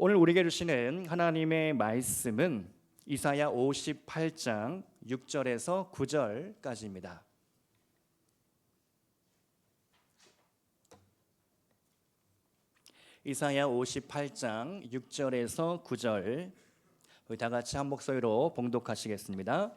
오늘 우리에게 주시는 하나님의 말씀은 이사야 58장 6절에서 9절까지입니다. 이사야 58장 6절에서 9절, 우리 다 같이 한 목소리로 봉독하시겠습니다.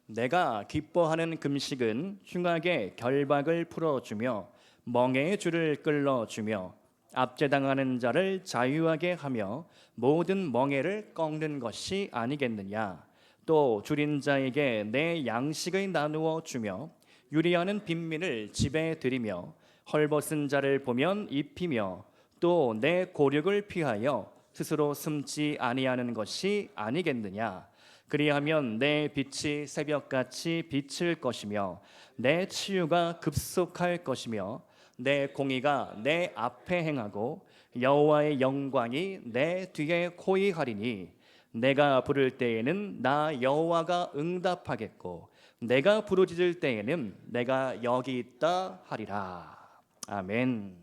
내가 기뻐하는 금식은 흉악의 결박을 풀어주며 멍에의 줄을 끌어주며 압제당하는 자를 자유하게 하며 모든 멍에를 꺾는 것이 아니겠느냐. 또 줄인 자에게 내 양식을 나누어 주며 유리하는 빈민을 집에 들이며 헐벗은 자를 보면 입히며 또 내 고륙을 피하여 스스로 숨지 아니하는 것이 아니겠느냐. 그리하면 내 빛이 새벽같이 비칠 것이며 내 치유가 급속할 것이며 내 공의가 내 앞에 행하고 여호와의 영광이 내 뒤에 호위하리니 내가 부를 때에는 나 여호와가 응답하겠고 내가 부르짖을 때에는 내가 여기 있다 하리라. 아멘.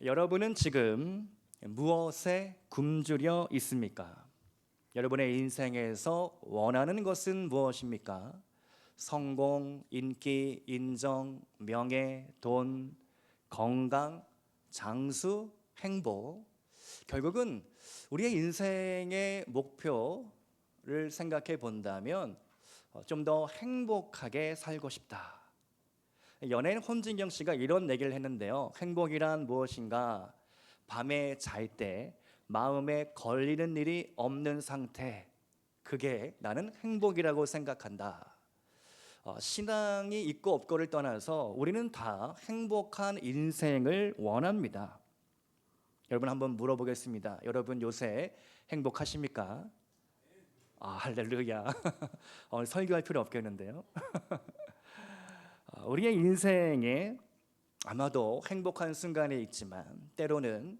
여러분은 지금 무엇에 굶주려 있습니까? 여러분의 인생에서 원하는 것은 무엇입니까? 성공, 인기, 인정, 명예, 돈, 건강, 장수, 행복. 결국은 우리의 인생의 목표를 생각해 본다면 좀 더 행복하게 살고 싶다. 연예인 홍진경 씨가 이런 얘기를 했는데요. 행복이란 무엇인가? 밤에 잘 때 마음에 걸리는 일이 없는 상태, 그게 나는 행복이라고 생각한다. 신앙이 있고 없고를 떠나서 우리는 다 행복한 인생을 원합니다. 여러분 한번 물어보겠습니다. 여러분 요새 행복하십니까? 할렐루야. 오늘 설교할 필요 없겠는데요. 우리의 인생에 아마도 행복한 순간이 있지만 때로는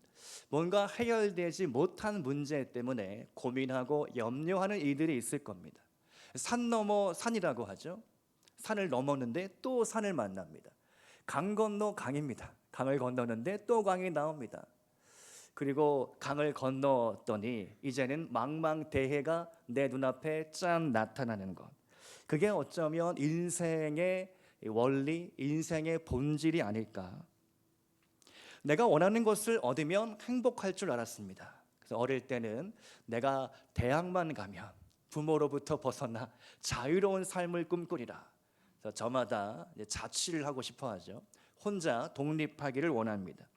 뭔가 해결되지 못한 문제 때문에 고민하고 염려하는 이들이 있을 겁니다. 산 넘어 산이라고 하죠. 산을 넘었는데 또 산을 만납니다. 강 건너 강입니다. 강을 건너는데 또 강이 나옵니다. 그리고 강을 건너더니 이제는 망망대해가 내 눈앞에 짠 나타나는 것. 그게 어쩌면 인생의 원리, 인생의 본질이 아닐까. 내가 원하는 것을 얻으면 행복할 줄 알았습니다. 그래서 어릴 때는 내가 대학만 가면 부모로부터 벗어나 자유로운 삶을 꿈꾸리라. 그래서 저마다 자취를 하고 싶어 하죠. 혼자 독립하기를 원합니다.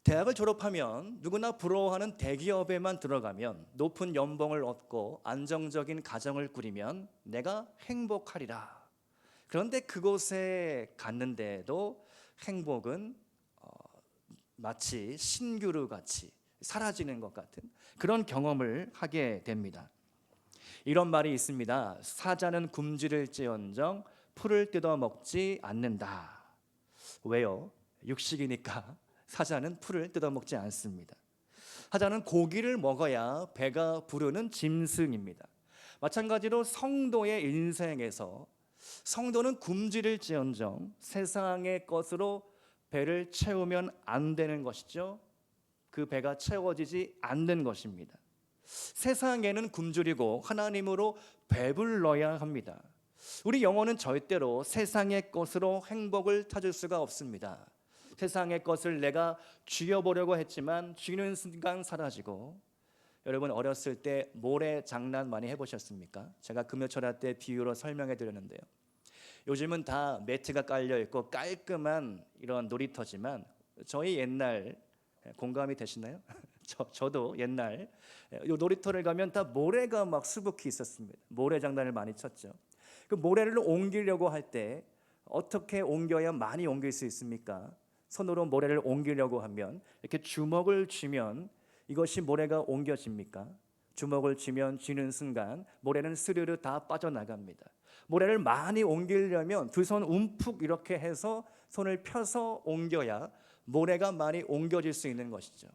대학을 졸업하면 누구나 부러워하는 대기업에만 들어가면 높은 연봉을 얻고 안정적인 가정을 꾸리면 내가 행복하리라. 그런데 그곳에 갔는데도 행복은 마치 신규루 같이 사라지는 것 같은 그런 경험을 하게 됩니다. 이런 말이 있습니다. 사자는 굶주릴지언정 풀을 뜯어 먹지 않는다. 왜요? 육식이니까 사자는 풀을 뜯어 먹지 않습니다. 사자는 고기를 먹어야 배가 부르는 짐승입니다. 마찬가지로 성도의 인생에서 성도는 굶주릴지언정 세상의 것으로 배를 채우면 안 되는 것이죠. 그 배가 채워지지 않는 것입니다. 세상에는 굶주리고 하나님으로 배불러야 합니다. 우리 영혼은 절대로 세상의 것으로 행복을 찾을 수가 없습니다. 세상의 것을 내가 쥐어보려고 했지만 쥐는 순간 사라지고, 여러분 어렸을 때 모래 장난 많이 해보셨습니까? 제가 금요철야 때 비유로 설명해 드렸는데요. 요즘은 다 매트가 깔려 있고 깔끔한 이런 놀이터지만 저희 옛날 공감이 되시나요? 저도 옛날 이 놀이터를 가면 다 모래가 막 수북히 있었습니다. 모래 장난을 많이 쳤죠. 그 모래를 옮기려고 할 때 어떻게 옮겨야 많이 옮길 수 있습니까? 손으로 모래를 옮기려고 하면 이렇게 주먹을 쥐면 이것이 모래가 옮겨집니까? 주먹을 쥐는 순간 모래는 스르르 다 빠져나갑니다. 모래를 많이 옮기려면 두 손 움푹 이렇게 해서 손을 펴서 옮겨야 모래가 많이 옮겨질 수 있는 것이죠.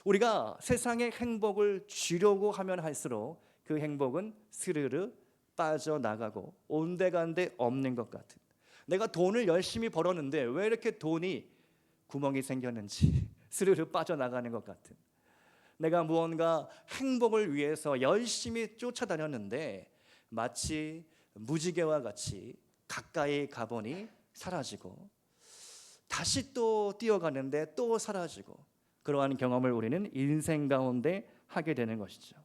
우리가 세상의 행복을 쥐려고 하면 할수록 그 행복은 스르르 빠져나가고 온데간데 없는 것 같은, 내가 돈을 열심히 벌었는데 왜 이렇게 돈이 구멍이 생겼는지 스르르 빠져나가는 것 같은, 내가 무언가 행복을 위해서 열심히 쫓아다녔는데 마치 무지개와 같이 가까이 가보니 사라지고, 다시 또 뛰어가는데 또 사라지고, 그러한 경험을 우리는 인생 가운데 하게 되는 것이죠.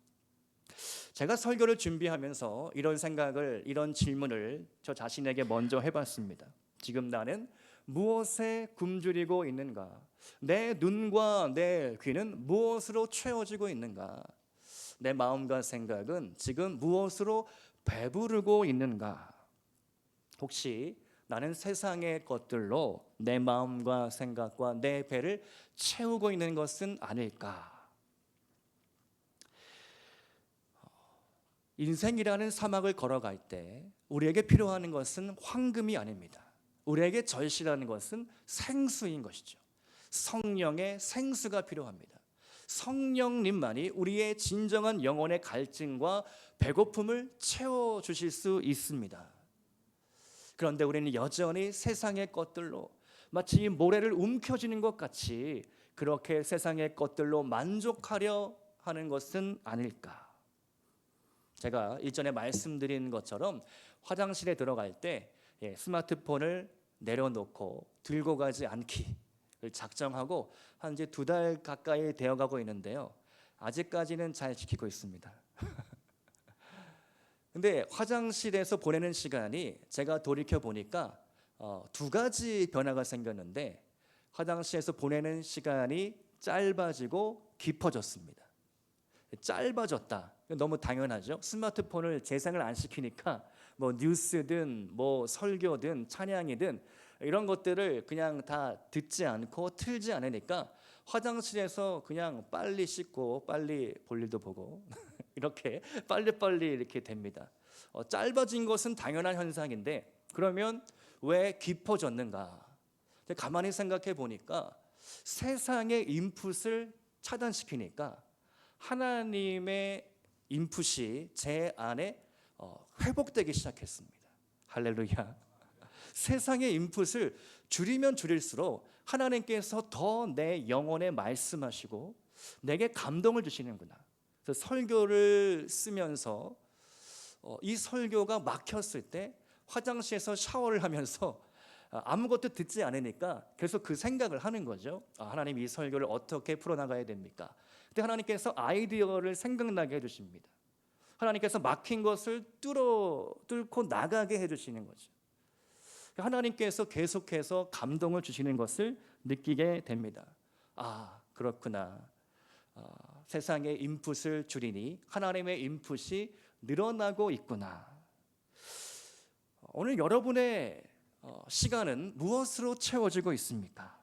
제가 설교를 준비하면서 이런 생각을, 이런 질문을 저 자신에게 먼저 해봤습니다. 지금 나는 무엇에 굶주리고 있는가? 내 눈과 내 귀는 무엇으로 채워지고 있는가? 내 마음과 생각은 지금 무엇으로 배부르고 있는가? 혹시 나는 세상의 것들로 내 마음과 생각과 내 배를 채우고 있는 것은 아닐까? 인생이라는 사막을 걸어갈 때 우리에게 필요한 것은 황금이 아닙니다. 우리에게 절실한 것은 생수인 것이죠. 성령의 생수가 필요합니다. 성령님만이 우리의 진정한 영혼의 갈증과 배고픔을 채워주실 수 있습니다. 그런데 우리는 여전히 세상의 것들로, 마치 모래를 움켜쥐는 것 같이 그렇게 세상의 것들로 만족하려 하는 것은 아닐까? 제가 이전에 말씀드린 것처럼 화장실에 들어갈 때 스마트폰을 내려놓고 들고 가지 않기를 작정하고 한 이제 2달 가까이 되어가고 있는데요, 아직까지는 잘 지키고 있습니다. 근데 화장실에서 보내는 시간이 제가 돌이켜 보니까 2가지 변화가 생겼는데, 화장실에서 보내는 시간이 짧아지고 깊어졌습니다. 짧아졌다, 너무 당연하죠. 스마트폰을 재생을 안 시키니까 뭐 뉴스든 뭐 설교든 찬양이든 이런 것들을 그냥 다 듣지 않고 틀지 않으니까 화장실에서 그냥 빨리 씻고 빨리 볼일도 보고 이렇게 빨리빨리 이렇게 됩니다. 짧아진 것은 당연한 현상인데, 그러면 왜 깊어졌는가? 가만히 생각해 보니까 세상의 인풋을 차단시키니까 하나님의 인풋이 제 안에 회복되기 시작했습니다. 할렐루야. 세상의 인풋을 줄이면 줄일수록 하나님께서 더 내 영혼에 말씀하시고 내게 감동을 주시는구나. 그래서 설교를 쓰면서 이 설교가 막혔을 때 화장실에서 샤워를 하면서 아무것도 듣지 않으니까 계속 그 생각을 하는 거죠. 하나님, 이 설교를 어떻게 풀어나가야 됩니까? 그때 하나님께서 아이디어를 생각나게 해주십니다. 하나님께서 막힌 것을 뚫고 나가게 해주시는 거죠. 하나님께서 계속해서 감동을 주시는 것을 느끼게 됩니다. 그렇구나. 세상의 인풋을 줄이니 하나님의 인풋이 늘어나고 있구나. 오늘 여러분의 시간은 무엇으로 채워지고 있습니까?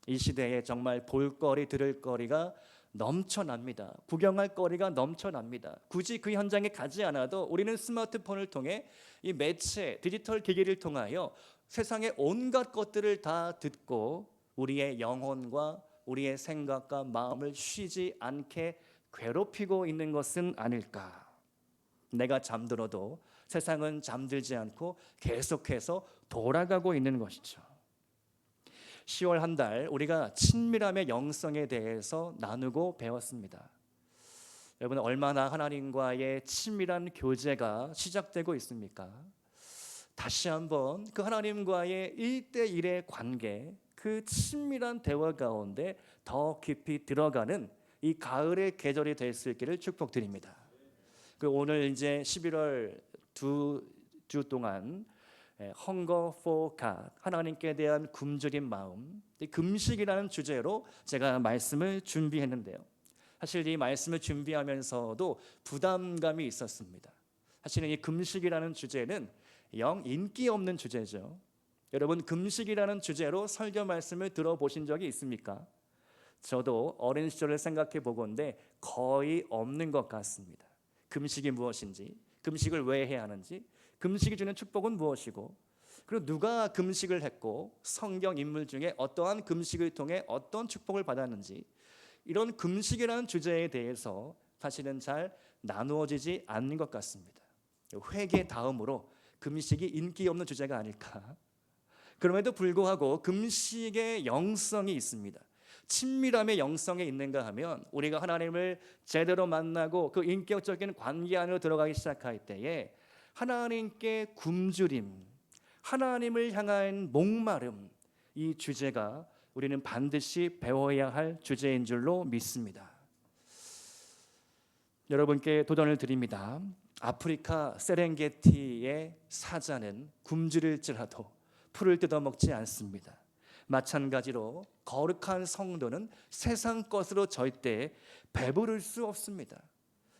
이 시대에 정말 볼거리, 들을거리가 넘쳐납니다. 구경할 거리가 넘쳐납니다. 굳이 그 현장에 가지 않아도 우리는 스마트폰을 통해 이 매체, 디지털 기기를 통하여 세상의 온갖 것들을 다 듣고 우리의 영혼과 우리의 생각과 마음을 쉬지 않게 괴롭히고 있는 것은 아닐까? 내가 잠들어도 세상은 잠들지 않고 계속해서 돌아가고 있는 것이죠. 10월 한 달 우리가 친밀함의 영성에 대해서 나누고 배웠습니다. 여러분, 얼마나 하나님과의 친밀한 교제가 시작되고 있습니까? 다시 한번 그 하나님과의 1대1의 관계, 그 친밀한 대화 가운데 더 깊이 들어가는 이 가을의 계절이 될 수 있기를 축복드립니다. 오늘 이제 11월 2주 동안 Hunger for God, 하나님께 대한 굶주린 마음, 금식이라는 주제로 제가 말씀을 준비했는데요, 사실 이 말씀을 준비하면서도 부담감이 있었습니다. 사실은 이 금식이라는 주제는 영 인기 없는 주제죠. 여러분, 금식이라는 주제로 설교 말씀을 들어보신 적이 있습니까? 저도 어린 시절을 생각해 보건데 거의 없는 것 같습니다. 금식이 무엇인지, 금식을 왜 해야 하는지, 금식이 주는 축복은 무엇이고, 그리고 누가 금식을 했고 성경 인물 중에 어떠한 금식을 통해 어떤 축복을 받았는지, 이런 금식이라는 주제에 대해서 사실은 잘 나누어지지 않는 것 같습니다. 회개 다음으로 금식이 인기 없는 주제가 아닐까. 그럼에도 불구하고 금식의 영성이 있습니다. 친밀함의 영성에 있는가 하면 우리가 하나님을 제대로 만나고 그 인격적인 관계 안으로 들어가기 시작할 때에 하나님께 굶주림, 하나님을 향한 목마름, 이 주제가 우리는 반드시 배워야 할 주제인 줄로 믿습니다. 여러분께 도전을 드립니다. 아프리카 세렝게티의 사자는 굶주릴지라도 풀을 뜯어먹지 않습니다. 마찬가지로 거룩한 성도는 세상 것으로 절대 배부를 수 없습니다.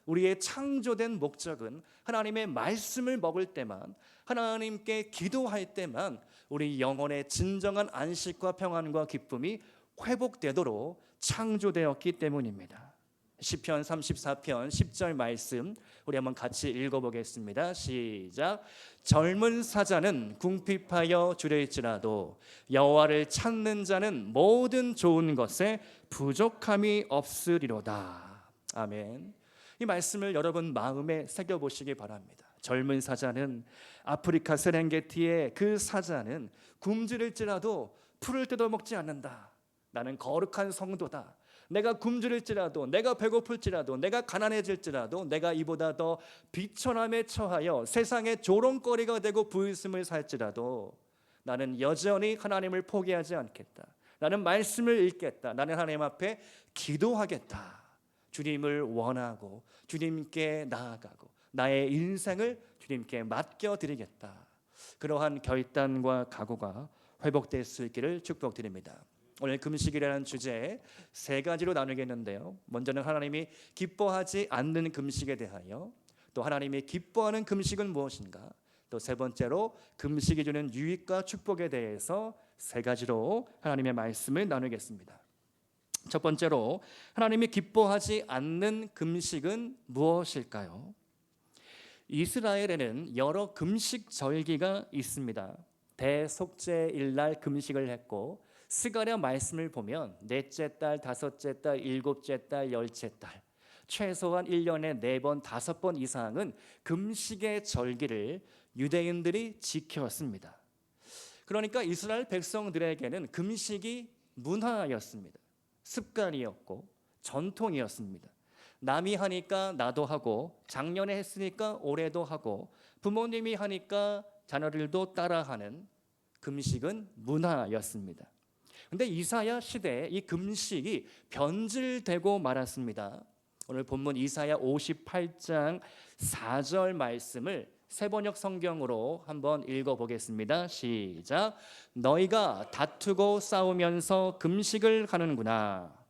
우리의 창조된 목적은 하나님의 말씀을 먹을 때만, 하나님께 기도할 때만 우리 영혼의 진정한 안식과 평안과 기쁨이 회복되도록 창조되었기 때문입니다. 시편 34편 10절 말씀 우리 한번 같이 읽어보겠습니다. 시작. 젊은 사자는 궁핍하여 주려일지라도 여호와를 찾는 자는 모든 좋은 것에 부족함이 없으리로다. 아멘. 이 말씀을 여러분 마음에 새겨보시기 바랍니다. 젊은 사자는, 아프리카 세렝게티의 그 사자는 굶주릴지라도 풀을 뜯어먹지 않는다. 나는 거룩한 성도다. 내가 굶주릴지라도, 내가 배고플지라도, 내가 가난해질지라도, 내가 이보다 더 비천함에 처하여 세상의 조롱거리가 되고 부유심을 살지라도 나는 여전히 하나님을 포기하지 않겠다. 나는 말씀을 읽겠다. 나는 하나님 앞에 기도하겠다. 주님을 원하고 주님께 나아가고 나의 인생을 주님께 맡겨드리겠다. 그러한 결단과 각오가 회복될 수 있기를 축복드립니다. 오늘 금식이라는 주제에 세 가지로 나누겠는데요. 먼저는 하나님이 기뻐하지 않는 금식에 대하여, 또 하나님이 기뻐하는 금식은 무엇인가, 또 세 번째로 금식이 주는 유익과 축복에 대해서 세 가지로 하나님의 말씀을 나누겠습니다. 첫 번째로 하나님이 기뻐하지 않는 금식은 무엇일까요? 이스라엘에는 여러 금식 절기가 있습니다. 대속죄일날 금식을 했고, 스가랴 말씀을 보면 넷째 달, 다섯째 달, 일곱째 달, 열째 달, 최소한 1년에 4번, 5번 이상은 금식의 절기를 유대인들이 지켰습니다. 그러니까 이스라엘 백성들에게는 금식이 문화였습니다. 습관이었고 전통이었습니다. 남이 하니까 나도 하고, 작년에 했으니까 올해도 하고, 부모님이 하니까 자녀들도 따라하는 금식은 문화였습니다. 그런데 이사야 시대에 이 금식이 변질되고 말았습니다. 오늘 본문 이사야 58장 4절 말씀을 세번역 성경으로 한번 읽어보겠습니다. 시작. 너희가 다투고 싸우면서 금식을 하는구나.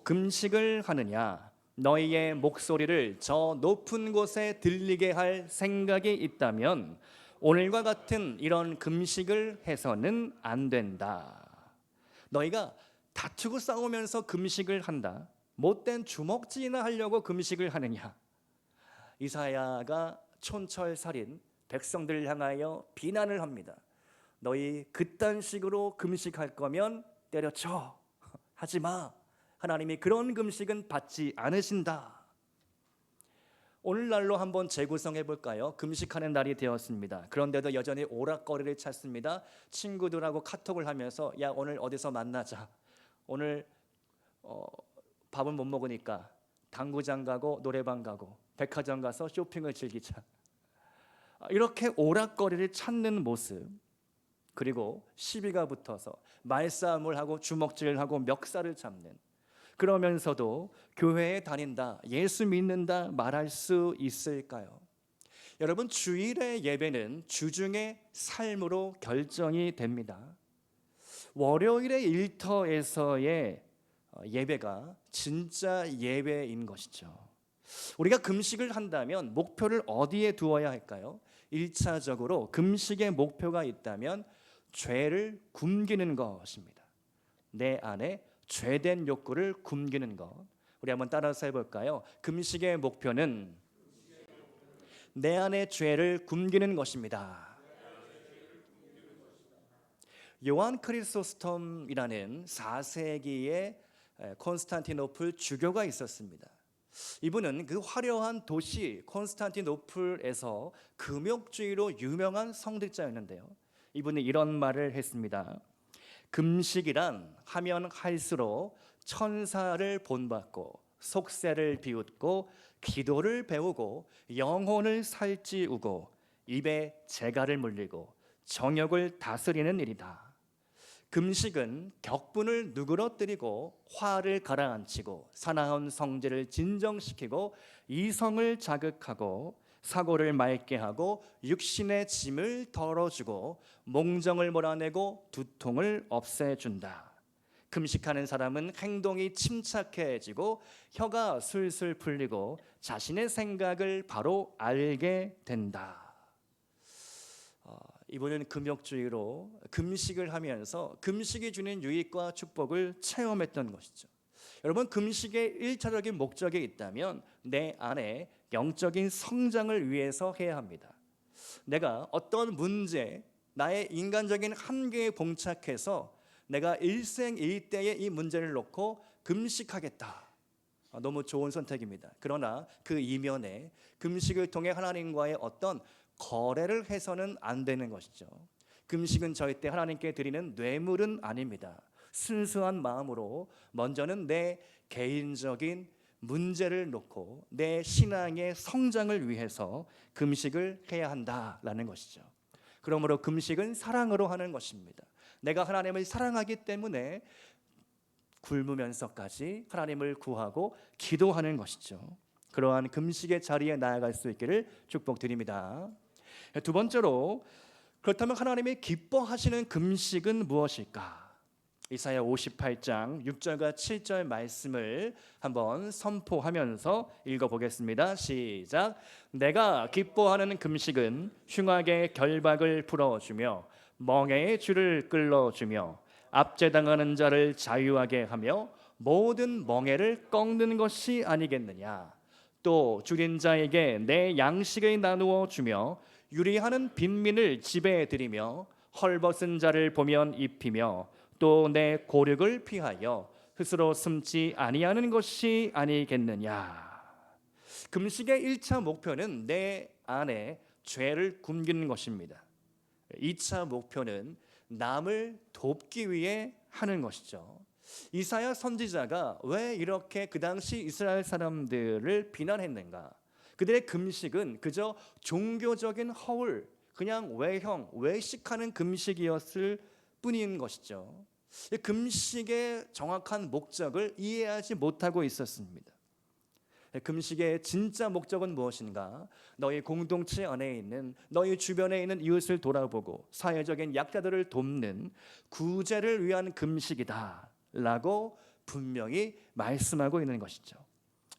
금식을 하느냐? 너희의 목소리를 저 높은 곳에 들리게 할 생각이 있다면 오늘과 같은 이런 금식을 해서는 안 된다. 너희가 다투고 싸우면서 금식을 한다. 못된 주먹질이나 하려고 금식을 하느냐? 이사야가 촌철살인 백성들을 향하여 비난을 합니다. 너희 그딴 식으로 금식할 거면 때려쳐. 하지 마. 하나님이 그런 금식은 받지 않으신다. 오늘날로 한번 재구성해 볼까요? 금식하는 날이 되었습니다. 그런데도 여전히 오락거리를 찾습니다. 친구들하고 카톡을 하면서 야, 오늘 어디서 만나자. 오늘 밥은 못 먹으니까 당구장 가고 노래방 가고 백화점 가서 쇼핑을 즐기자. 이렇게 오락거리를 찾는 모습, 그리고 시비가 붙어서 말싸움을 하고 주먹질을 하고 멱살을 잡는, 그러면서도 교회에 다닌다, 예수 믿는다 말할 수 있을까요? 여러분, 주일의 예배는 주중의 삶으로 결정이 됩니다. 월요일의 일터에서의 예배가 진짜 예배인 것이죠. 우리가 금식을 한다면 목표를 어디에 두어야 할까요? 1차적으로 금식의 목표가 있다면 죄를 굶기는 것입니다. 내 안에 죄된 욕구를 굶기는 것. 우리 한번 따라서 해볼까요? 금식의 목표는 내 안의 죄를 굶기는 것입니다. 요한 크리소스톰이라는 4세기의 콘스탄티노플 주교가 있었습니다. 이분은 그 화려한 도시 콘스탄티노플에서 금욕주의로 유명한 성직자였는데요. 이분은 이런 말을 했습니다. 금식이란 하면 할수록 천사를 본받고 속세를 비웃고 기도를 배우고 영혼을 살찌우고 입에 재갈을 물리고 정욕을 다스리는 일이다. 금식은 격분을 누그러뜨리고 화를 가라앉히고 사나운 성질을 진정시키고 이성을 자극하고 사고를 맑게 하고 육신의 짐을 덜어주고 몽정을 몰아내고 두통을 없애준다. 금식하는 사람은 행동이 침착해지고 혀가 술술 풀리고 자신의 생각을 바로 알게 된다. 이분은 금욕주의로 금식을 하면서 금식이 주는 유익과 축복을 체험했던 것이죠. 여러분, 금식의 1차적인 목적이 있다면 내 안에 영적인 성장을 위해서 해야 합니다. 내가 어떤 문제, 나의 인간적인 한계에 봉착해서 내가 일생일대의 이 문제를 놓고 금식하겠다. 너무 좋은 선택입니다. 그러나 그 이면에 금식을 통해 하나님과의 어떤 거래를 해서는 안 되는 것이죠. 금식은 절대 하나님께 드리는 뇌물은 아닙니다. 순수한 마음으로 먼저는 내 개인적인 문제를 놓고 내 신앙의 성장을 위해서 금식을 해야 한다라는 것이죠. 그러므로 금식은 사랑으로 하는 것입니다. 내가 하나님을 사랑하기 때문에 굶으면서까지 하나님을 구하고 기도하는 것이죠. 그러한 금식의 자리에 나아갈 수 있기를 축복드립니다. 두 번째로, 그렇다면 하나님이 기뻐하시는 금식은 무엇일까? 이사야 58장 6절과 7절 말씀을 한번 선포하면서 읽어보겠습니다. 시작. 내가 기뻐하는 금식은 흉악의 결박을 풀어주며 멍에의 줄을 끌어주며 압제당하는 자를 자유하게 하며 모든 멍에를 꺾는 것이 아니겠느냐. 또 줄인 자에게 내 양식을 나누어 주며 유리하는 빈민을 지배해 드리며 헐벗은 자를 보면 입히며 또 내 고륙을 피하여 스스로 숨지 아니하는 것이 아니겠느냐. 금식의 1차 목표는 내 안에 죄를 굶기는 것입니다. 2차 목표는 남을 돕기 위해 하는 것이죠. 이사야 선지자가 왜 이렇게 그 당시 이스라엘 사람들을 비난했는가? 그들의 금식은 그저 종교적인 허울, 그냥 외형, 외식하는 금식이었을 뿐인 것이죠. 금식의 정확한 목적을 이해하지 못하고 있었습니다. 금식의 진짜 목적은 무엇인가? 너희 공동체 안에 있는, 너희 주변에 있는 이웃을 돌아보고 사회적인 약자들을 돕는 구제를 위한 금식이다 라고 분명히 말씀하고 있는 것이죠.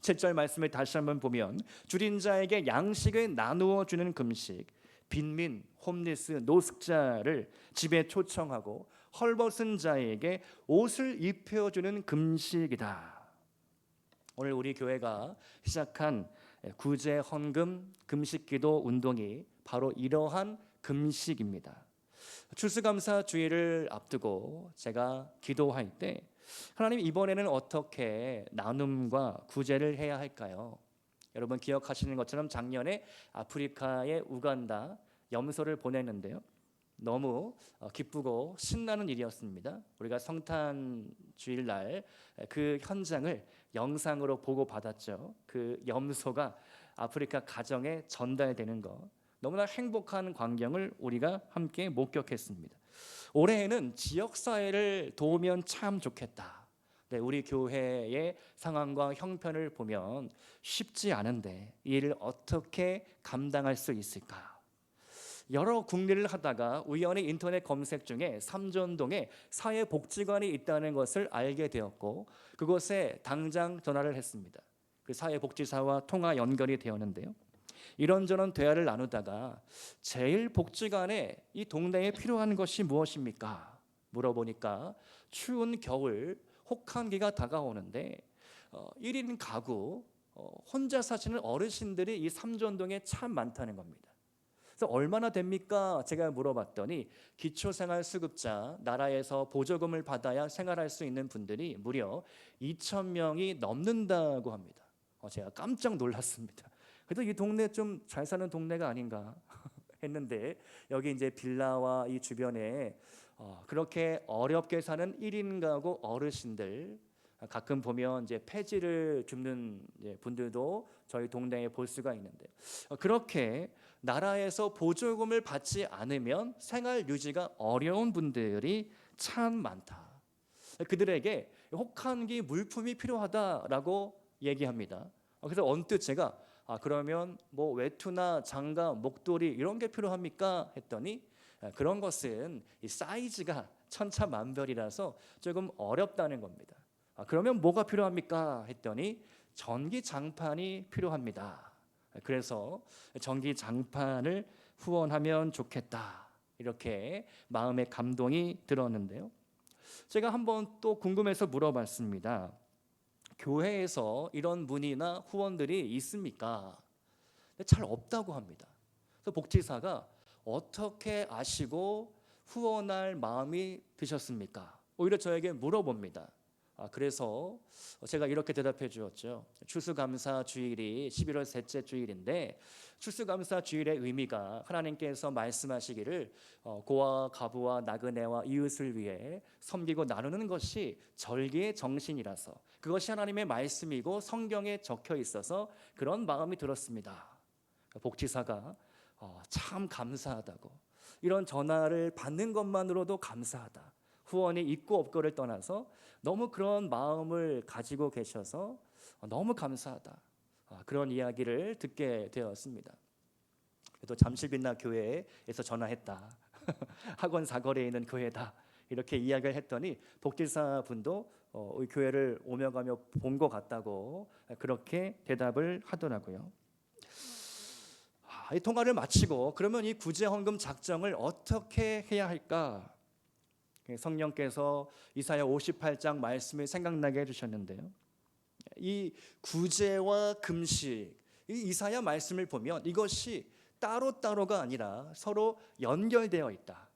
7절 말씀을 다시 한번 보면 줄인 자에게 양식을 나누어 주는 금식, 빈민, 홈리스, 노숙자를 집에 초청하고 헐벗은 자에게 옷을 입혀주는 금식이다. 오늘 우리 교회가 시작한 구제 헌금 금식기도 운동이 바로 이러한 금식입니다. 추수감사 주일을 앞두고 제가 기도할 때 하나님, 이번에는 어떻게 나눔과 구제를 해야 할까요? 여러분 기억하시는 것처럼 작년에 아프리카의 우간다 염소를 보냈는데요. 너무 기쁘고 신나는 일이었습니다. 우리가 성탄 주일날 그 현장을 영상으로 보고 받았죠. 그 염소가 아프리카 가정에 전달되는 것, 너무나 행복한 광경을 우리가 함께 목격했습니다. 올해에는 지역사회를 도우면 참 좋겠다. 네, 우리 교회의 상황과 형편을 보면 쉽지 않은데 이 일을 어떻게 감당할 수 있을까? 여러 궁리를 하다가 우연히 인터넷 검색 중에 삼전동에 사회복지관이 있다는 것을 알게 되었고 그곳에 당장 전화를 했습니다. 그 사회복지사와 통화 연결이 되었는데요. 이런저런 대화를 나누다가 제일 복지관에 이 동네에 필요한 것이 무엇입니까? 물어보니까 추운 겨울 혹한기가 다가오는데 1인 가구 혼자 사시는 어르신들이 이 삼전동에 참 많다는 겁니다. 그래서 얼마나 됩니까? 제가 물어봤더니 기초생활수급자, 나라에서 보조금을 받아야 생활할 수 있는 분들이 무려 2,000명이 넘는다고 합니다. 제가 깜짝 놀랐습니다. 그래도 이 동네 좀 잘 사는 동네가 아닌가 했는데 여기 이제 빌라와 이 주변에 그렇게 어렵게 사는 1인 가구 어르신들, 가끔 보면 이제 폐지를 줍는 이제 분들도 저희 동네에 볼 수가 있는데, 그렇게 나라에서 보조금을 받지 않으면 생활 유지가 어려운 분들이 참 많다. 그들에게 혹한기 물품이 필요하다라고 얘기합니다. 그래서 언뜻 제가 그러면 뭐 외투나 장갑, 목도리 이런 게 필요합니까? 했더니 그런 것은 이 사이즈가 천차만별이라서 조금 어렵다는 겁니다. 그러면 뭐가 필요합니까? 했더니 전기장판이 필요합니다. 그래서 전기장판을 후원하면 좋겠다. 이렇게 마음의 감동이 들었는데요. 제가 한번 또 궁금해서 물어봤습니다. 교회에서 이런 문의나 후원들이 있습니까? 잘 없다고 합니다. 그래서 복지사가 어떻게 아시고 후원할 마음이 드셨습니까? 오히려 저에게 물어봅니다. 그래서 제가 이렇게 대답해 주었죠. 추수감사 주일이 11월 셋째 주일인데, 추수감사 주일의 의미가 하나님께서 말씀하시기를 고아 가부와 나그네와 이웃을 위해 섬기고 나누는 것이 절기의 정신이라서, 그것이 하나님의 말씀이고 성경에 적혀 있어서 그런 마음이 들었습니다. 복지사가 참 감사하다고, 이런 전화를 받는 것만으로도 감사하다, 후원이 있고 없고를 떠나서 너무 그런 마음을 가지고 계셔서 너무 감사하다, 그런 이야기를 듣게 되었습니다. 또 잠실빛나 교회에서 전화했다, 학원 사거리에 있는 교회다, 이렇게 이야기를 했더니 복지사 분도 교회를 오며 가며 본 것 같다고 그렇게 대답을 하더라고요. 이 통화를 마치고 그러면 이 구제헌금 작정을 어떻게 해야 할까? 성령께서 이사야 58장 말씀을 생각나게 해주셨는데요. 이 구제와 금식, 이 이사야 말씀을 보면 이것이 따로따로가 아니라 서로 연결되어 있다,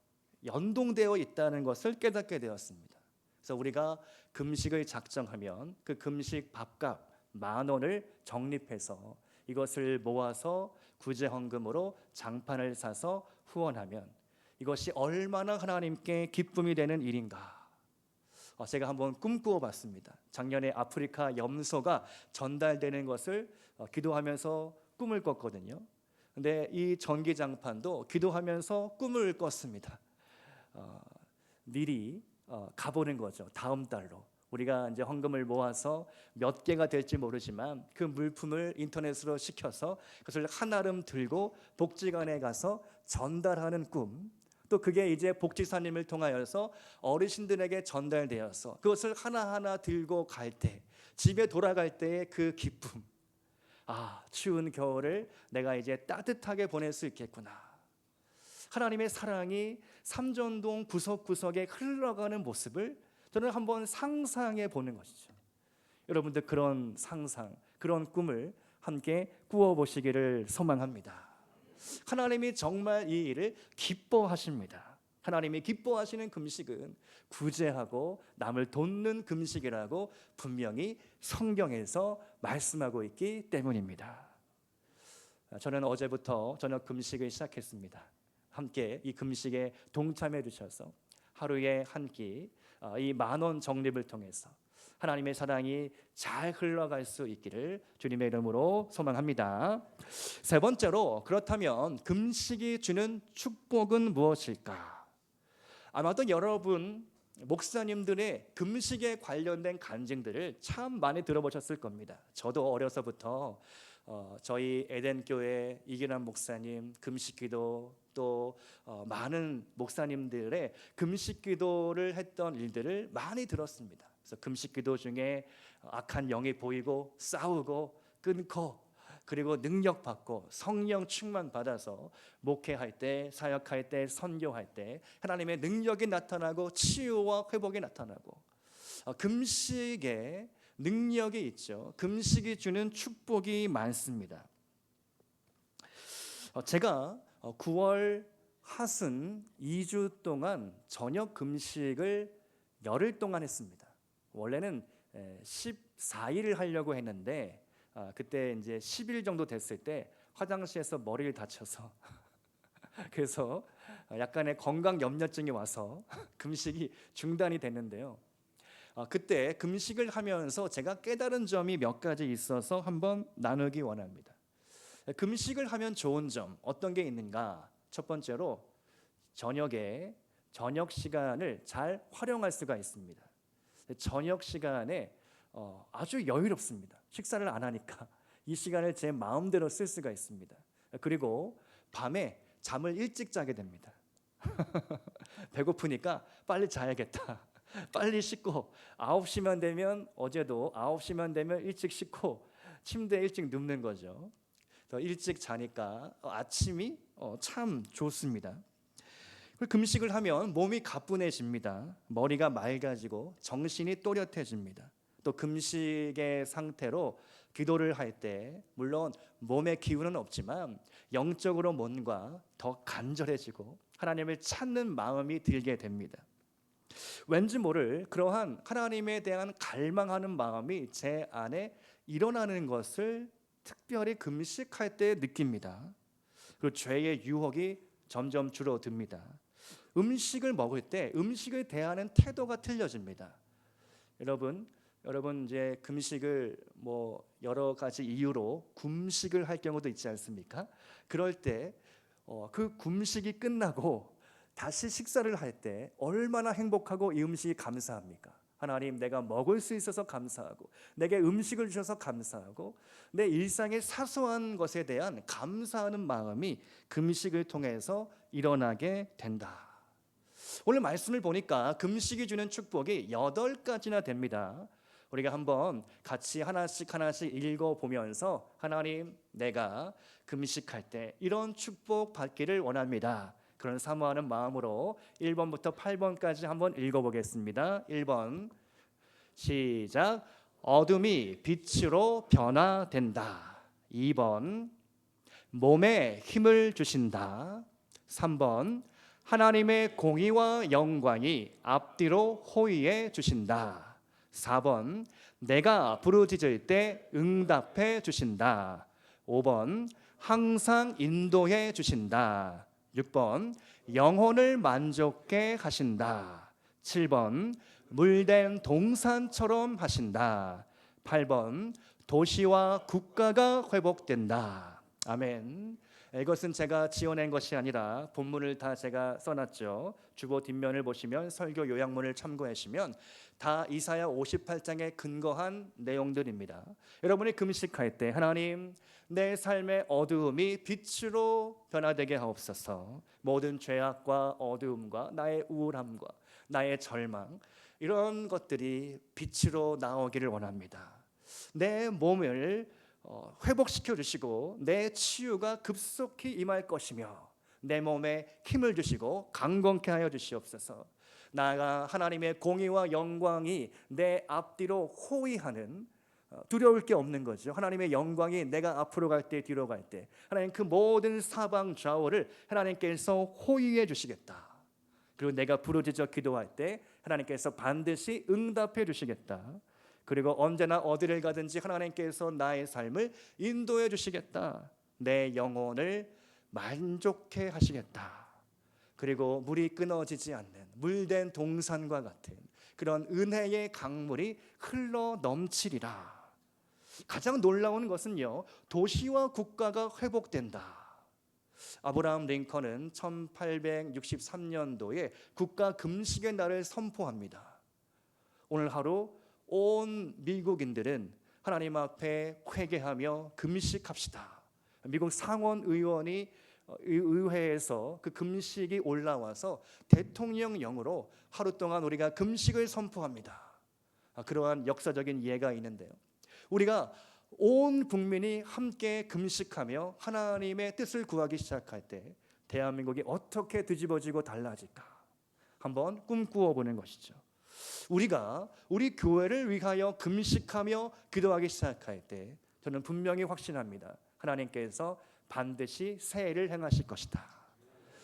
연동되어 있다는 것을 깨닫게 되었습니다. 그래서 우리가 금식을 작정하면 그 금식 밥값 10,000원을 적립해서 이것을 모아서 구제헌금으로 장판을 사서 후원하면 이것이 얼마나 하나님께 기쁨이 되는 일인가. 제가 한번 꿈꾸어 봤습니다. 작년에 아프리카 염소가 전달되는 것을 기도하면서 꿈을 꿨거든요. 근데 이 전기장판도 기도하면서 꿈을 꿨습니다. 미리 가보는 거죠. 다음 달로 우리가 이제 헌금을 모아서 몇 개가 될지 모르지만 그 물품을 인터넷으로 시켜서 그것을 한아름 들고 복지관에 가서 전달하는 꿈, 또 그게 이제 복지사님을 통하여서 어르신들에게 전달되어서 그것을 하나하나 들고 갈 때, 집에 돌아갈 때의 그 기쁨, 추운 겨울을 내가 이제 따뜻하게 보낼 수 있겠구나. 하나님의 사랑이 삼전동 구석구석에 흘러가는 모습을 저는 한번 상상해 보는 것이죠. 여러분들 그런 상상, 그런 꿈을 함께 꾸어 보시기를 소망합니다. 하나님이 정말 이 일을 기뻐하십니다. 하나님이 기뻐하시는 금식은 구제하고 남을 돕는 금식이라고 분명히 성경에서 말씀하고 있기 때문입니다. 저는 어제부터 저녁 금식을 시작했습니다. 함께 이 금식에 동참해 주셔서 하루에 한 끼 이 10,000원 적립을 통해서 하나님의 사랑이 잘 흘러갈 수 있기를 주님의 이름으로 소망합니다. 세 번째로, 그렇다면 금식이 주는 축복은 무엇일까? 아마도 여러분 목사님들의 금식에 관련된 간증들을 참 많이 들어보셨을 겁니다. 저도 어려서부터 저희 에덴교회 이기남 목사님 금식기도, 또 많은 목사님들의 금식기도를 했던 일들을 많이 들었습니다. 그래서 금식기도 중에 악한 영이 보이고 싸우고 끊고, 그리고 능력받고 성령 충만 받아서 목회할 때, 사역할 때, 선교할 때 하나님의 능력이 나타나고 치유와 회복이 나타나고, 금식에 능력이 있죠. 금식이 주는 축복이 많습니다. 제가 9월 하순 2주 동안 저녁 금식을 열흘 동안 했습니다. 원래는 14일을 하려고 했는데 그때 이제 10일 정도 됐을 때 화장실에서 머리를 다쳐서 그래서 약간의 건강 염려증이 와서 금식이 중단이 됐는데요. 그때 금식을 하면서 제가 깨달은 점이 몇 가지 있어서 한번 나누기 원합니다. 금식을 하면 좋은 점 어떤 게 있는가? 첫 번째로 저녁에 저녁 시간을 잘 활용할 수가 있습니다. 저녁 시간에 아주 여유롭습니다. 식사를 안 하니까 이 시간을 제 마음대로 쓸 수가 있습니다. 그리고 밤에 잠을 일찍 자게 됩니다. 배고프니까 빨리 자야겠다. 빨리 씻고 9시만 되면 어제도 9시만 되면 일찍 씻고 침대에 일찍 눕는 거죠. 더 일찍 자니까 아침이 참 좋습니다. 금식을 하면 몸이 가뿐해집니다. 머리가 맑아지고 정신이 또렷해집니다. 또 금식의 상태로 기도를 할 때 물론 몸의 기운은 없지만 영적으로 뭔가 더 간절해지고 하나님을 찾는 마음이 들게 됩니다. 왠지 모를 그러한 하나님에 대한 갈망하는 마음이 제 안에 일어나는 것을 특별히 금식할 때 느낍니다. 그리고 죄의 유혹이 점점 줄어듭니다. 음식을 먹을 때 음식을 대하는 태도가 틀려집니다. 여러분 이제 금식을 여러 가지 이유로 금식을 할 경우도 있지 않습니까? 그럴 때 그 금식이 끝나고 다시 식사를 할 때 얼마나 행복하고 이 음식이 감사합니까? 하나님, 내가 먹을 수 있어서 감사하고 내게 음식을 주셔서 감사하고 내 일상의 사소한 것에 대한 감사하는 마음이 금식을 통해서 일어나게 된다. 오늘 말씀을 보니까 금식이 주는 축복이 8가지나 됩니다. 우리가 한번 같이 하나씩 읽어보면서 하나님, 내가 금식할 때 이런 축복 받기를 원합니다. 그런 사모하는 마음으로 1번부터 8번까지 한번 읽어보겠습니다. 1번 시작. 어둠이 빛으로 변화된다. 2번 몸에 힘을 주신다. 3번 하나님의 공의와 영광이 앞뒤로 호위해 주신다. 4번 내가 부르짖을 때 응답해 주신다. 5번 항상 인도해 주신다. 6번 영혼을 만족케 하신다. 7번 물된 동산처럼 하신다. 8번 도시와 국가가 회복된다. 아멘. 이것은 제가 지어낸 것이 아니라 본문을 다 제가 써놨죠. 주보 뒷면을 보시면 설교 요약문을 참고하시면 다 이사야 58장에 근거한 내용들입니다. 여러분이 금식할 때 하나님, 내 삶의 어두움이 빛으로 변화되게 하옵소서. 모든 죄악과 어두움과 나의 우울함과 나의 절망, 이런 것들이 빛으로 나오기를 원합니다. 내 몸을 회복시켜 주시고 내 치유가 급속히 임할 것이며 내 몸에 힘을 주시고 강건케 하여 주시옵소서. 나아가 하나님의 공의와 영광이 내 앞뒤로 호위하는, 두려울 게 없는 거죠. 하나님의 영광이 내가 앞으로 갈 때 뒤로 갈 때 하나님 그 모든 사방 좌우를 하나님께서 호위해 주시겠다. 그리고 내가 부르짖어 기도할 때 하나님께서 반드시 응답해 주시겠다. 그리고 언제나 어디를 가든지 하나님께서 나의 삶을 인도해 주시겠다. 내 영혼을 만족해 하시겠다. 그리고 물이 끊어지지 않는 물된 동산과 같은 그런 은혜의 강물이 흘러 넘치리라. 가장 놀라운 것은요, 도시와 국가가 회복된다. 아브라함 링컨은 1863년도에 국가 금식의 날을 선포합니다. 오늘 하루 온 미국인들은 하나님 앞에 회개하며 금식합시다. 미국 상원 의회에서 그 금식이 올라와서 대통령령으로 하루 동안 우리가 금식을 선포합니다. 그러한 역사적인 예가 있는데요, 우리가 온 국민이 함께 금식하며 하나님의 뜻을 구하기 시작할 때 대한민국이 어떻게 뒤집어지고 달라질까 한번 꿈꾸어 보는 것이죠. 우리가 우리 교회를 위하여 금식하며 기도하기 시작할 때 저는 분명히 확신합니다. 하나님께서 반드시 새 일을 행하실 것이다.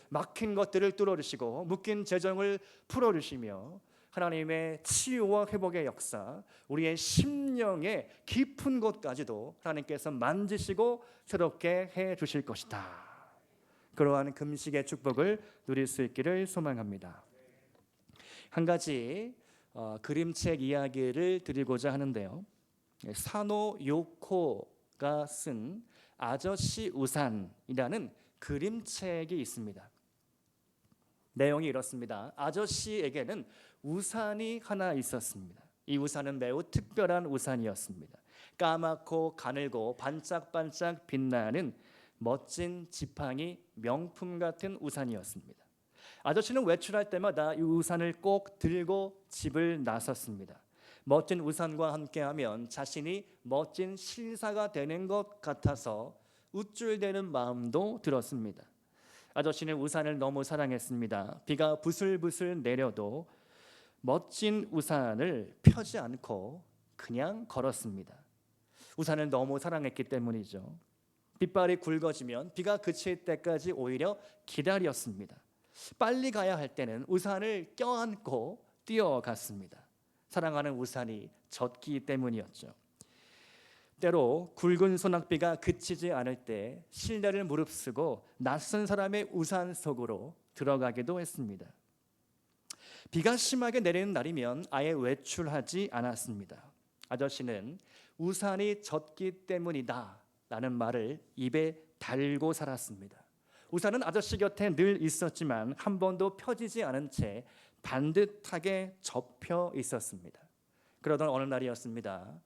막힌 것들을 뚫어주시고 묶인 재정을 풀어주시며 하나님의 치유와 회복의 역사, 우리의 심령의 깊은 곳까지도 하나님께서 만지시고 새롭게 해 주실 것이다. 그러한 금식의 축복을 누릴 수 있기를 소망합니다. 한 가지 그림책 이야기를 드리고자 하는데요. 사노 요코가 쓴 아저씨 우산이라는 그림책이 있습니다. 내용이 이렇습니다. 아저씨에게는 우산이 하나 있었습니다. 이 우산은 매우 특별한 우산이었습니다. 까맣고 가늘고 반짝반짝 빛나는 멋진 지팡이 명품 같은 우산이었습니다. 아저씨는 외출할 때마다 이 우산을 꼭 들고 집을 나섰습니다. 멋진 우산과 함께하면 자신이 멋진 신사가 되는 것 같아서 우쭐대는 마음도 들었습니다. 아저씨는 우산을 너무 사랑했습니다. 비가 부슬부슬 내려도 멋진 우산을 펴지 않고 그냥 걸었습니다. 우산을 너무 사랑했기 때문이죠. 빗발이 굵어지면 비가 그칠 때까지 오히려 기다렸습니다. 빨리 가야 할 때는 우산을 껴안고 뛰어갔습니다. 사랑하는 우산이 젖기 때문이었죠. 때로 굵은 소낙비가 그치지 않을 때 실내를 무릅쓰고 낯선 사람의 우산 속으로 들어가기도 했습니다. 비가 심하게 내리는 날이면 아예 외출하지 않았습니다. 아저씨는 우산이 젖기 때문이다 라는 말을 입에 달고 살았습니다. 우산은 아저씨 곁에 늘 있었지만 한 번도 펴지지 않은 채 반듯하게 접혀 있었습니다. 그러던 어느 날이었습니다.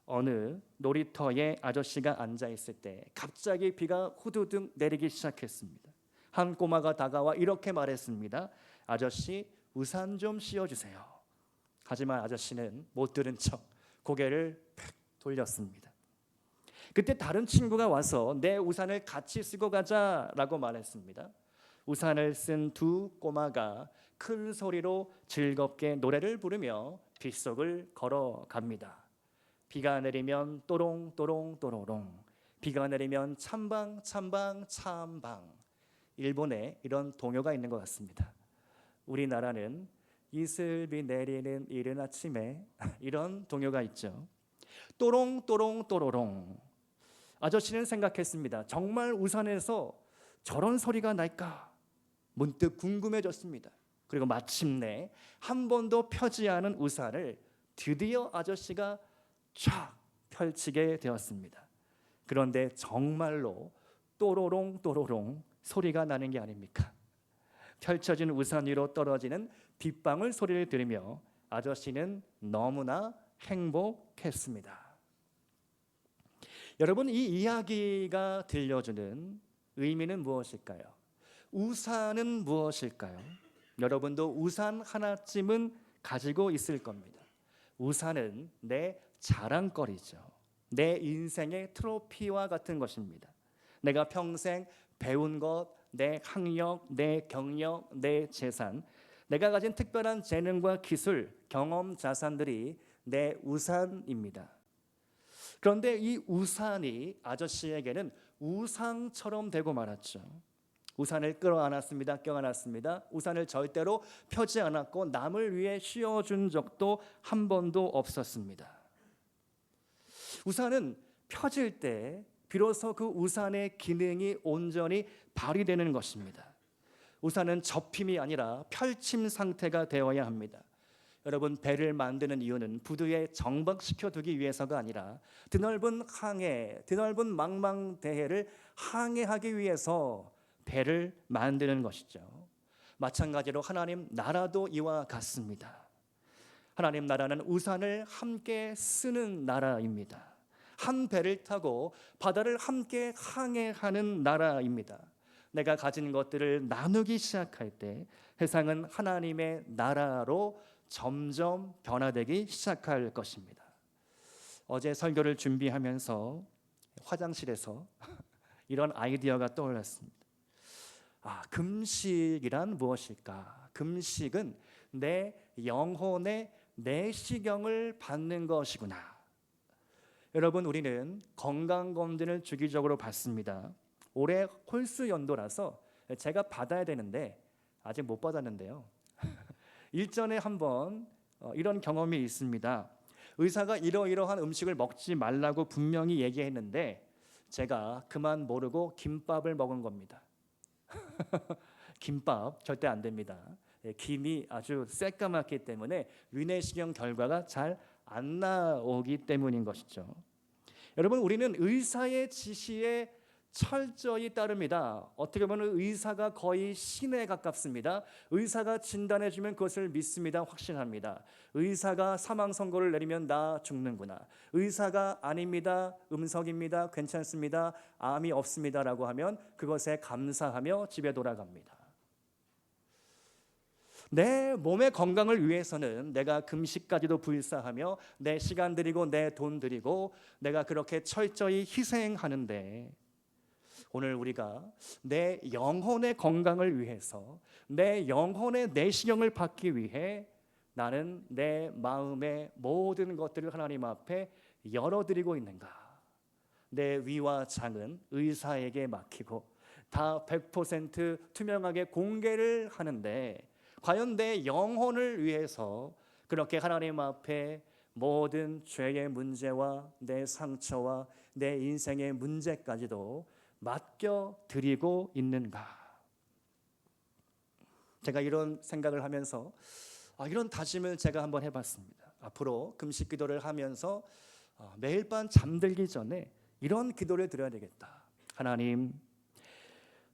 어느 놀이터에 아저씨가 앉아 있을 때 갑자기 비가 후두둑 내리기 시작했습니다. 한 꼬마가 다가와 이렇게 말했습니다. 아저씨, 우산 좀 씌워주세요. 하지만 아저씨는 못 들은 척 고개를 팩 돌렸습니다. 그때 다른 친구가 와서 내 우산을 같이 쓰고 가자라고 말했습니다. 우산을 쓴 두 꼬마가 큰 소리로 즐겁게 노래를 부르며 빗속을 걸어갑니다. 비가 내리면 또롱또롱 또로롱, 비가 내리면 참방 참방 참방. 일본에 이런 동요가 있는 것 같습니다. 우리나라는 이슬비 내리는 이른 아침에 이런 동요가 있죠. 또롱또롱 또로롱. 아저씨는 생각했습니다. 정말 우산에서 저런 소리가 날까? 문득 궁금해졌습니다. 그리고 마침내 한 번도 펴지 않은 우산을 드디어 아저씨가 쫙 펼치게 되었습니다. 그런데 정말로 또로롱 또로롱 소리가 나는 게 아닙니까? 펼쳐진 우산 위로 떨어지는 빗방울 소리를 들으며 아저씨는 너무나 행복했습니다. 여러분, 이 이야기가 들려주는 의미는 무엇일까요? 우산은 무엇일까요? 여러분도 우산 하나쯤은 가지고 있을 겁니다. 우산은 내 자랑거리죠. 내 인생의 트로피와 같은 것입니다. 내가 평생 배운 것, 내 학력, 내 경력, 내 재산, 내가 가진 특별한 재능과 기술, 경험, 자산들이 내 우산입니다. 그런데 이 우산이 아저씨에게는 우상처럼 되고 말았죠. 우산을 끌어안았습니다. 껴안았습니다. 우산을 절대로 펴지 않았고 남을 위해 씌워준 적도 한 번도 없었습니다. 우산은 펴질 때 비로소 그 우산의 기능이 온전히 발휘되는 것입니다. 우산은 접힘이 아니라 펼침 상태가 되어야 합니다. 여러분, 배를 만드는 이유는 부두에 정박시켜두기 위해서가 아니라 드넓은 항해, 드넓은 망망대해를 항해하기 위해서 배를 만드는 것이죠. 마찬가지로 하나님 나라도 이와 같습니다. 하나님 나라는 우산을 함께 쓰는 나라입니다. 한 배를 타고 바다를 함께 항해하는 나라입니다. 내가 가진 것들을 나누기 시작할 때 세상은 하나님의 나라로 점점 변화되기 시작할 것입니다. 어제 설교를 준비하면서 화장실에서 이런 아이디어가 떠올랐습니다. 금식이란 무엇일까? 금식은 내 영혼의 내시경을 받는 것이구나. 여러분, 우리는 건강검진을 주기적으로 받습니다. 올해 홀수 연도라서 제가 받아야 되는데 아직 못 받았는데요. 일전에 한번 이런 경험이 있습니다. 의사가 이러이러한 음식을 먹지 말라고 분명히 얘기했는데 제가 그만 모르고 김밥을 먹은 겁니다. 김밥 절대 안 됩니다. 김이 아주 새까맣기 때문에 위내시경 결과가 잘 안 나오기 때문인 것이죠. 여러분, 우리는 의사의 지시에 철저히 따릅니다. 어떻게 보면 의사가 거의 신에 가깝습니다. 의사가 진단해 주면 그것을 믿습니다. 확신합니다. 의사가 사망 선고를 내리면 나 죽는구나. 의사가 아닙니다. 음성입니다. 괜찮습니다. 암이 없습니다라고 하면 그것에 감사하며 집에 돌아갑니다. 내 몸의 건강을 위해서는 내가 금식까지도 불사하며 내 시간 들이고 내 돈 들이고 내가 그렇게 철저히 희생하는데, 오늘 우리가 내 영혼의 건강을 위해서 내 영혼의 내시경을 받기 위해 나는 내 마음의 모든 것들을 하나님 앞에 열어드리고 있는가? 내 위와 장은 의사에게 맡기고 다 100% 투명하게 공개를 하는데, 과연 내 영혼을 위해서 그렇게 하나님 앞에 모든 죄의 문제와 내 상처와 내 인생의 문제까지도 맡겨드리고 있는가? 제가 이런 생각을 하면서 이런 다짐을 제가 한번 해봤습니다. 앞으로 금식 기도를 하면서 매일 밤 잠들기 전에 이런 기도를 드려야 되겠다. 하나님,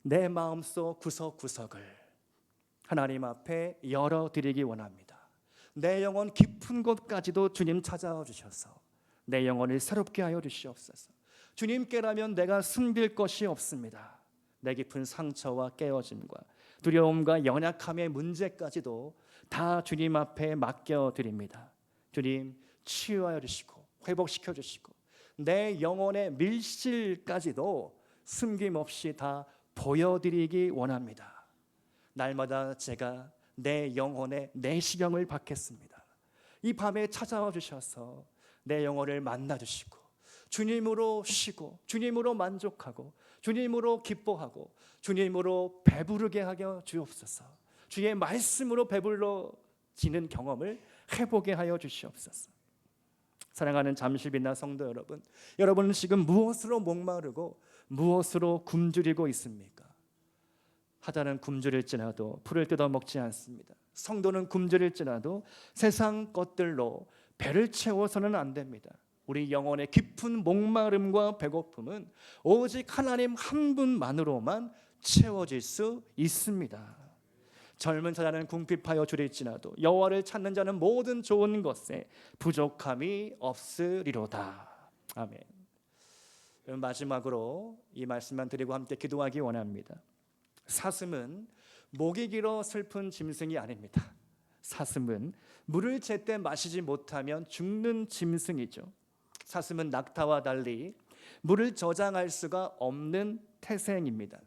내 마음속 구석구석을 하나님 앞에 열어드리기 원합니다. 내 영혼 깊은 곳까지도 주님 찾아와 주셔서 내 영혼을 새롭게 하여 주시옵소서. 주님께라면 내가 숨길 것이 없습니다. 내 깊은 상처와 깨어짐과 두려움과 연약함의 문제까지도 다 주님 앞에 맡겨드립니다. 주님, 치유하여 주시고 회복시켜 주시고 내 영혼의 밀실까지도 숨김없이 다 보여드리기 원합니다. 날마다 제가 내 영혼의 내시경을 받겠습니다. 이 밤에 찾아와 주셔서 내 영혼을 만나 주시고 주님으로 쉬고 주님으로 만족하고 주님으로 기뻐하고 주님으로 배부르게 하여 주옵소서. 주의 말씀으로 배불러지는 경험을 해보게 하여 주시옵소서. 사랑하는 잠실빛나 성도 여러분, 여러분은 지금 무엇으로 목마르고 무엇으로 굶주리고 있습니까? 하다는 굶주릴지라도 풀을 뜯어먹지 않습니다. 성도는 굶주릴지라도 세상 것들로 배를 채워서는 안 됩니다. 우리 영혼의 깊은 목마름과 배고픔은 오직 하나님 한 분만으로만 채워질 수 있습니다. 젊은 자는 궁핍하여 주릴지라도 여호와를 찾는 자는 모든 좋은 것에 부족함이 없으리로다. 아멘. 마지막으로 이 말씀만 드리고 함께 기도하기 원합니다. 사슴은 목이 길어 슬픈 짐승이 아닙니다. 사슴은 물을 제때 마시지 못하면 죽는 짐승이죠. 사슴은 낙타와 달리 물을 저장할 수가 없는 태생입니다.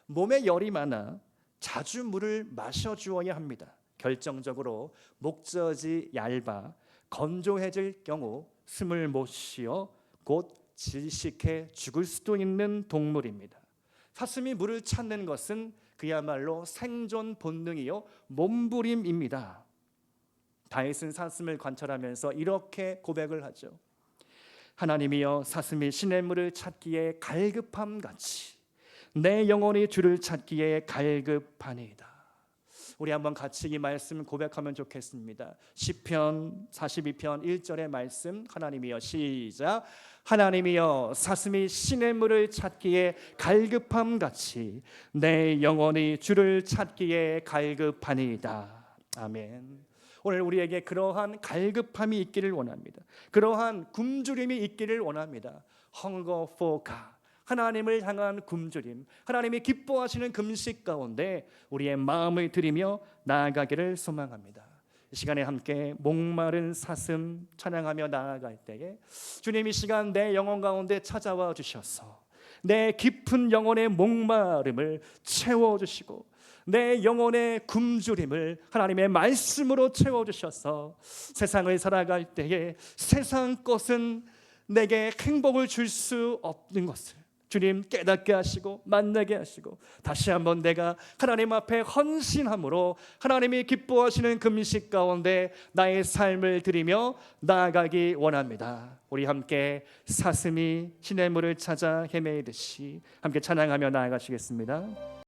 몸에 열이 많아 자주 물을 마셔주어야 합니다. 결정적으로 목젖이 얇아 건조해질 경우 숨을 못 쉬어 곧 질식해 죽을 수도 있는 동물입니다. 사슴이 물을 찾는 것은 그야말로 생존 본능이요 몸부림입니다. 다윗은 사슴을 관찰하면서 이렇게 고백을 하죠. 하나님이여, 사슴이 시냇물을 찾기에 갈급함같이 내 영혼이 주를 찾기에 갈급하니이다. 우리 한번 같이 이 말씀 고백하면 좋겠습니다. 시편 42편 1절의 말씀, 하나님이여, 시작. 하나님이여, 사슴이 시냇물을 찾기에 갈급함같이 내 영혼이 주를 찾기에 갈급하니이다. 아멘. 오늘 우리에게 그러한 갈급함이 있기를 원합니다. 그러한 굶주림이 있기를 원합니다. Hunger for God, 하나님을 향한 굶주림, 하나님이 기뻐하시는 금식 가운데 우리의 마음을 들이며 나아가기를 소망합니다. 이 시간에 함께 목마른 사슴 찬양하며 나아갈 때에 주님, 이 시간 내 영혼 가운데 찾아와 주셔서 내 깊은 영혼의 목마름을 채워주시고 내 영혼의 굶주림을 하나님의 말씀으로 채워주셔서 세상을 살아갈 때에 세상 것은 내게 행복을 줄 수 없는 것을 주님 깨닫게 하시고 만나게 하시고 다시 한번 내가 하나님 앞에 헌신함으로 하나님이 기뻐하시는 금식 가운데 나의 삶을 드리며 나아가기 원합니다. 우리 함께 사슴이 시냇물을 찾아 헤매이듯이 함께 찬양하며 나아가시겠습니다.